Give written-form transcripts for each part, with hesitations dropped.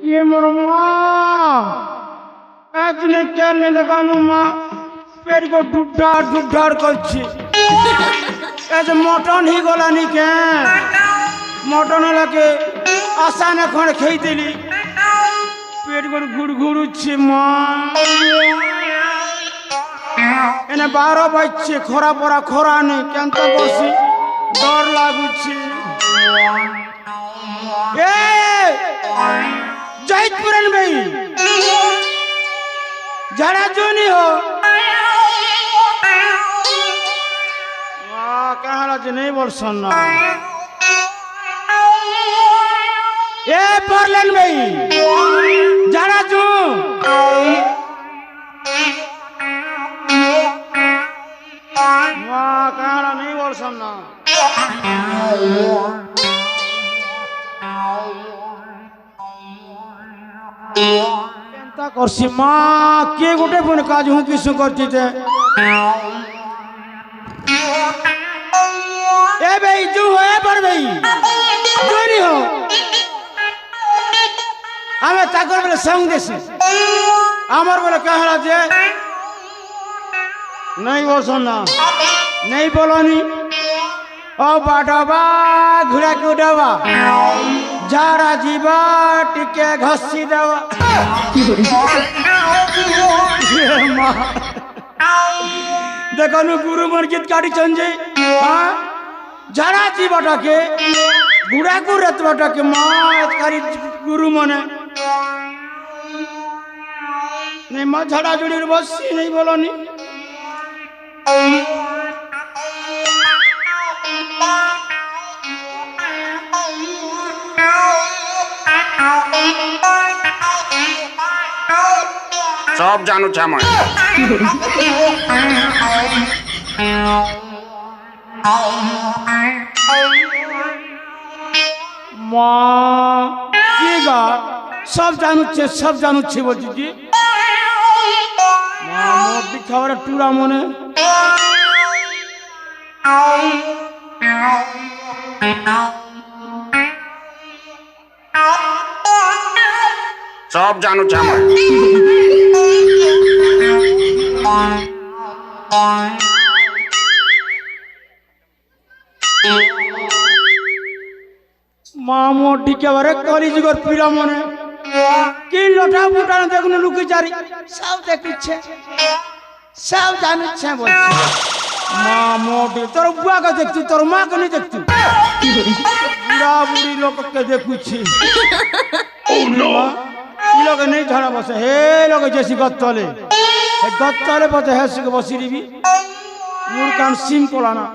ये मोर माँ এতনে কেনে দেখানো মা পেট কো ঢুঢার ঢুঢার করছে এজ মটন হি গলানি কে মটন লাগে আসানে খড় খেয়ে দিলি পেট কো ঘুর ঘুরুচ্ছে মা এনে 12 বাজছে খরা পড়া খরা নেই কেনতা করছি ডর লাগুছে এ জয়পুরন ভাই যারা জনি हो कहाँ नहीं बोल सुनना ए परलन भाई जाना जू वाह कहाँ नहीं बोल सुनना करसी माँ के गोटे पुन काज हूँ किसु करती थे ए भाई जो है पर भाई जो नहीं हो हमें ताकर बोले संग देसी आमर बोले कहाँ जे नहीं बोल सुनना नहीं बोलो नहीं ओ बाडवा घुड़ा के उड़ावा जारा जीवा टिके घसी दवा देखो गुरु मन गीत काटी चंजे हाँ जारा जीवाटा के घुड़ा को रतवाटा के माँ कारी गुरु मने नहीं माँ झड़ा जुड़ी बसी नहीं बोलो नहीं सब जानू छा मैं माँ ये गा सब जानू छे बोल दीजिए माँ मोर दिखावर टूरा मने सब जानू छा मैं माँ मोटी के बारे कॉलेज कर पीला मने कि लोटा बुटा न देखने लुकी जारी सब देखिछे सब जानिछे बोल माँ मोटी तोर बुआ का देखती तोर माँ का नहीं देखती बुढ़ा बुढ़ी लोग के देखुछी ओह नो ये लोग नहीं झड़ा बसे हे लोग जैसी गत्तले बसे है सिक बसी रिबी मूर कान सिम कोलाना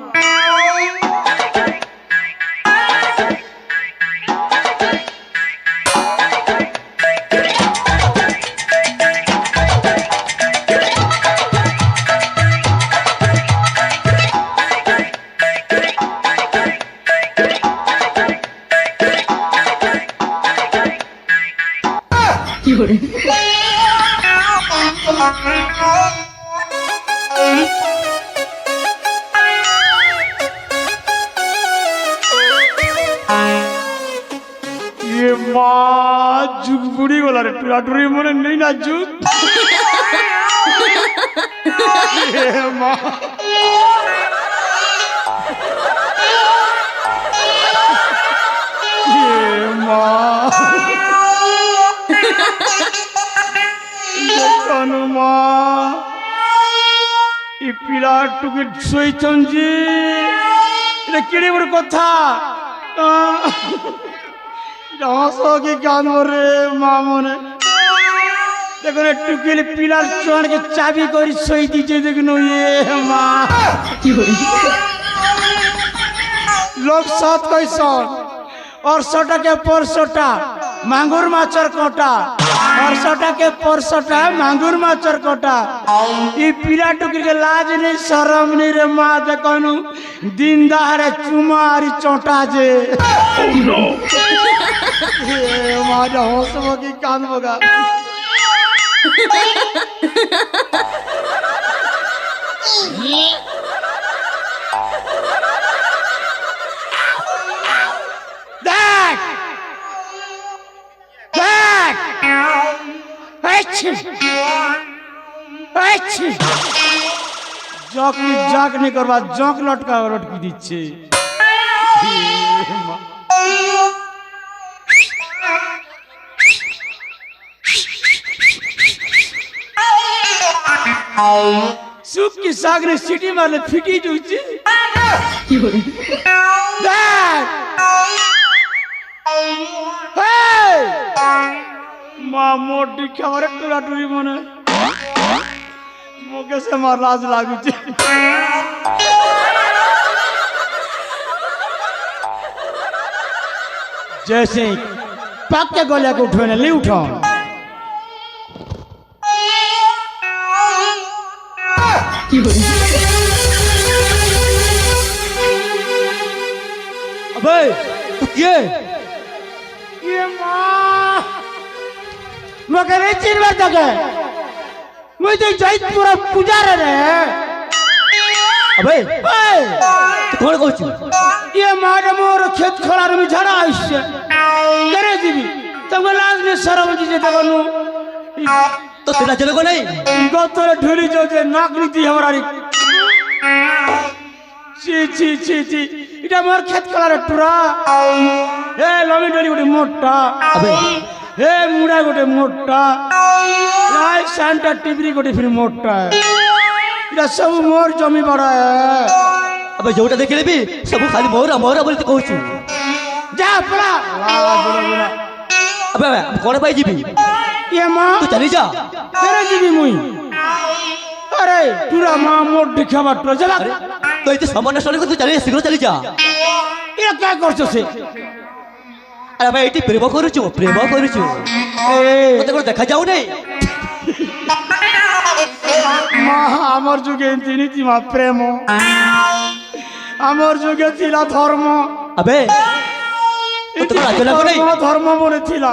ये माँ जुग बुढ़ी बोला रे टूरा टूरी मने नहीं ना जुग ये माँ देखनु माँ ये पिला टुके सोई चंजी ये किड़ी बड़ कथा हसो की गान रे माँ मने देखो ना टुकेले पिलार चोन के चाबी करी सोई दीजिए देखनो ये माँ लोग साथ कैसन और सोटा के पर सोटा मांगुर माचर कोटा और सोटा के पर सोटा मांगुर माचर कोटा ये पिला टुकरी के लाज नहीं शरम नहीं रे माँ देखो दिन दहाड़े चुमारी चोटा जे माझा हौसलों की कान बगा देख देख জাগ নি করবা জক লটকা লটকি দিচ্ছে सुख की साग ने सिटी मारले फिटी जुची माँ मोटी खबर टूरा टूरी मने मुके से मार लाज लागू छे जैसे पक के गोलिया को उठवे ले उठाओ अबे तू ये माँ मगर ये चीन में तक है मुझे जाइए पूरा पुजारे रे अबे तू कौन कोच ये मारे मोर खेत खलार में झड़ा आइसे करे जीवी तुमको लाज ने शर्म जी देते बनु तो तेरा चले को नहीं इनको तो ढूंढी जो जे नाक नीति हमारी ची ची ची ची इटा मोर खेत खलार टुरा ए लमी डली गोटे मोटा अबे ए मुड़ा गोटे मोटा लाइट सांटा टिबरी गोटे फिर मोटा इटा सब मोर जमी बड़ा है अबे जोटा देख ले भी सब खाली मोरा मोरा बोलते कहूछु जा पड़ा अबे कौन भाई जीबी ये माँ तू चली जा तेरे जीबी मुई अरे पूरा माँ मोट दिखावा तो चला तो इतने सामान्य स्टोरी को तू चली शीघ्र चली जा ये क्या करछो से अरे भाई इतनी प्रेम करूछु ए तो को देखा जाऊ नहीं माँ आमर जुगे इंती माँ प्रेम आमर जुगे थिला धर्म अबे धर्म बोले थिला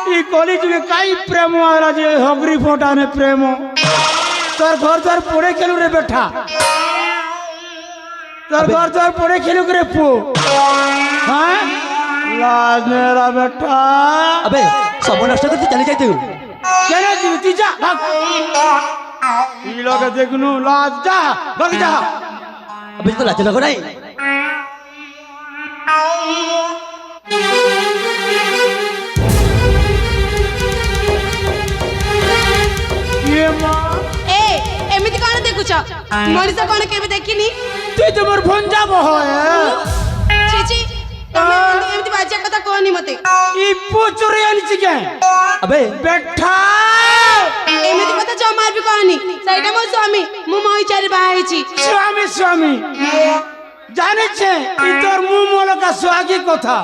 ई कॉलेज में काई प्रेम आला जे हगरी फोटा ने प्रेम तोर घर द्वार पड़े खेलू रे बेटा तोर घर द्वार पड़े खेलू रे पो हां लाज मेरा बेटा अबे सब नष्ट कर चले जाते हो केने जीती जा भाग ई लोग देखनु लाज जा भाग जा अबे तो लाज लगो नहीं एमिति कौन देखुछ मनीष कौन केबे देखिनी तू तो मोर भंजा बह छीची तमे एमिति बाजा कथा कोनी मते ई पुचुरी आनिछि के अबे बैठा एमिति कथा जमार भी कोनी सैटा मो स्वामी मु मोई चारी बाई छी स्वामी जाने छे ई तोर मुंह मोल का स्वागी कथा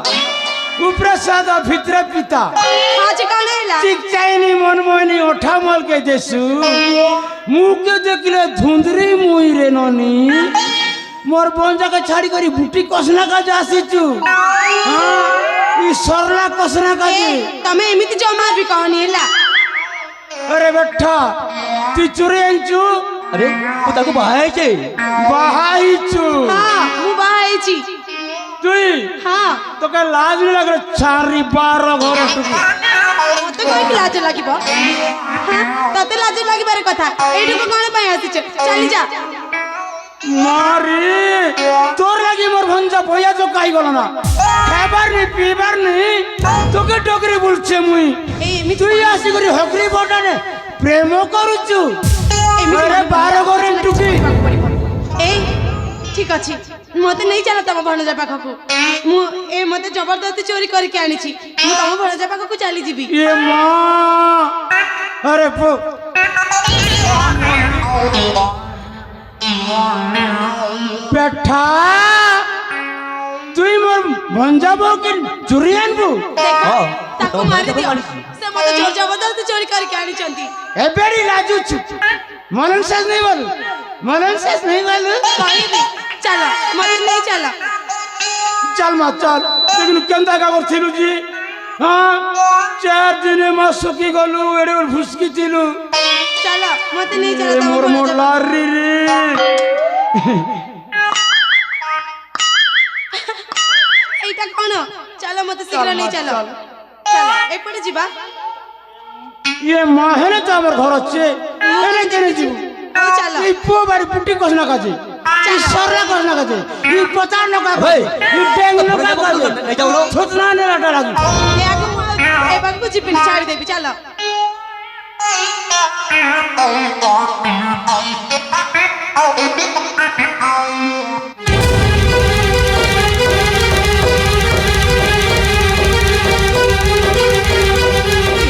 ऊपर सादा भीतर पिता आज कौन हैला ठीक चाइनी मन मोनी ओठा मल के देसु मुंह के देखले धुंदरी मुई रे ननी मोर बंजा के छाड़ी करी बुटी कसना का जासीचु हां ई सरला कसना का जी तमे एमिति जमार भी कोनी हैला अरे बेटा तू चुरे अंचु अरे तू ताको बहाईचु हां मु बहाईची तुई हां तो के लाज नहीं लग रहा चारी बार घर टुकु तो कोई लाज लागिबो हां तते लाज लागिबार कथा एठुको कोन पय आसीछ चली जा मारी तोर लगी मोर भंजा भैया जो काई गलो ना खाबार नहीं पीबार नहीं तो के टोकरी बोलछे मुई तुई आसी करी हकरी बोटाने प्रेम करूछु अरे बार घर टुकी ए ठीक अछि मते नहीं चला तम भणजा पाखकु मु ए मते जबरदस्ती चोरी करके आनी छी मु तम भणजा पाखकु चली जीबी ये मां अरे बेटा तुई मोर भंजाबो के चुरियन बु हां ताको मार दियो से मते जोर जबरदस्ती चोरी करके आनी चंती ए बेड़ी लाजू छु मनन सेस नहीं बोल कहीं भी चला मते नहीं चला चल मत चल लेकिन केंदा का करथिलु जी हां 4 दिन में सुकी गलु एडे फुसकी थिलु चला मते नहीं चला मोर मोर लारी रे एटा कोन चलो मते शीघ्र नहीं चलो चला एपटे जीबा ইয়ে মা হেনে তো আমার ঘর হচ্ছে হেনে কেনে যাব ও চলো এই পুয়ো বাড়ি পুটি কস না কাছে এই সরলা কস না কাছে এই পচার না কাছে এই ডেং না কাছে ছোটনা নে লাটা লাগি এবার বুঝিবি ছাড়ি দেবি চলো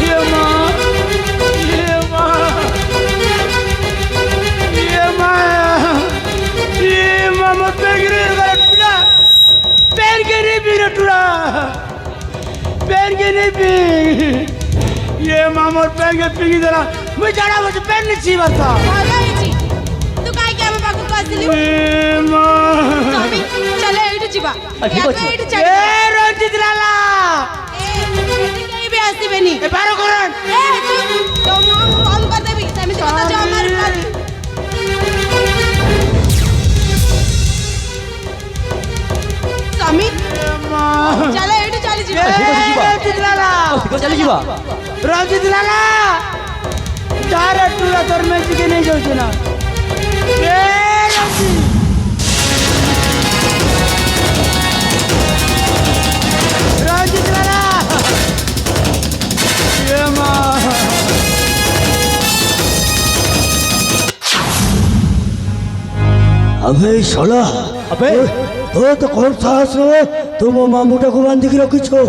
ইয়ে মা ইয়ে মা ইয়ে মা ইয়ে মামা পেরগিরে গড়টুলা পেরগিরে বিরটুলা পেরগিরে বি ইয়ে মামার পেরগে পিগি দেলা মুই জানা বসে পেন নিছি বাতা ভালো হয়েছি তুই কাইকে আমার পাখু আসলি ইয়ে মা আমি চলো এইটু ଯିବା ঠিক আছে। এইটু এ ছাড়ি রঞ্জিত লালা কেই भी আসিবেনি এ বারো করন এ তো মা ফোন করে দেবি আমি তো কথা আমার স্বামী মা চলো এইটু চলি ଯିବା রঞ্জিত লালা ଚାଲିଯିବା রঞ্জিত লালা তারে টুলা তোর মেজিকে নিয়ে যাচ্ছে না এ রঞ্জিত রঞ্জিত লালা এ মা अबे साला अबे तो कौन साहस है तुम मामूटा को बांध के रखी छो